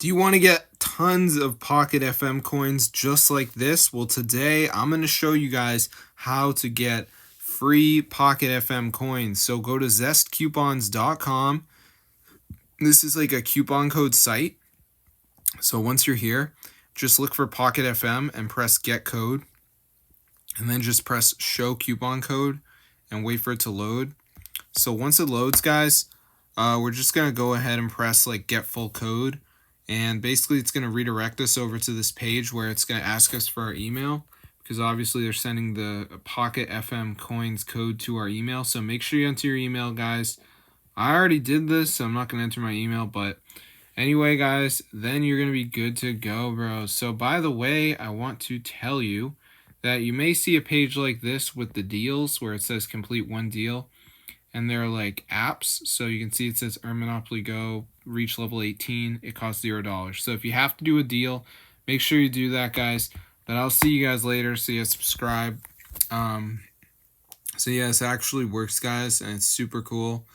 Do you want to get tons of Pocket FM coins just like this? Well, today I'm going to show you guys how to get free Pocket FM coins. So go to zestcoupons.com. This is like a coupon code site. So once you're here, just look for Pocket FM and press get code. And then just press show coupon code and wait for it to load. So once it loads, guys, we're just going to go ahead and press like get full code. And basically it's going to redirect us over to this page where it's going to ask us for our email, because obviously they're sending the Pocket FM coins code to our email. So make sure you enter your email, guys. I already did this, so I'm not going to enter my email, but anyway, guys, then you're going to be good to go, bro. So by the way, I want to tell you that you may see a page like this with the deals where it says complete one deal. And they're like apps. So you can see it says Earn Monopoly Go, reach level 18. It costs $0. So if you have to do a deal, make sure you do that, guys. But I'll see you guys later. So yeah, subscribe. So yeah, this actually works, guys, and it's super cool.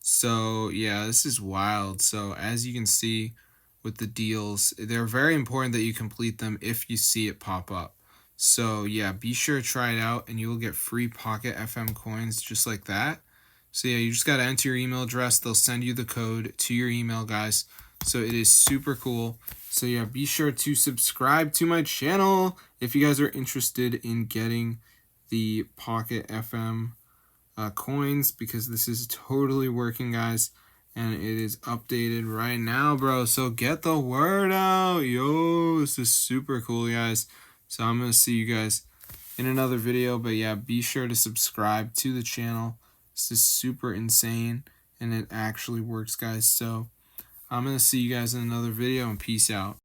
So yeah, this is wild. So as you can see with the deals, they're very important that you complete them if you see it pop up. So yeah, be sure to try it out and you will get free Pocket FM coins just like that. So yeah, you just got to enter your email address. They'll send you the code to your email, guys. So it is super cool. So yeah, be sure to subscribe to my channel if you guys are interested in getting the Pocket FM coins, because this is totally working, guys. And it is updated right now, bro. So get the word out. Yo, this is super cool, guys. So I'm going to see you guys in another video. But yeah, be sure to subscribe to the channel. This is super insane, and it actually works, guys. So I'm going to see you guys in another video, and peace out.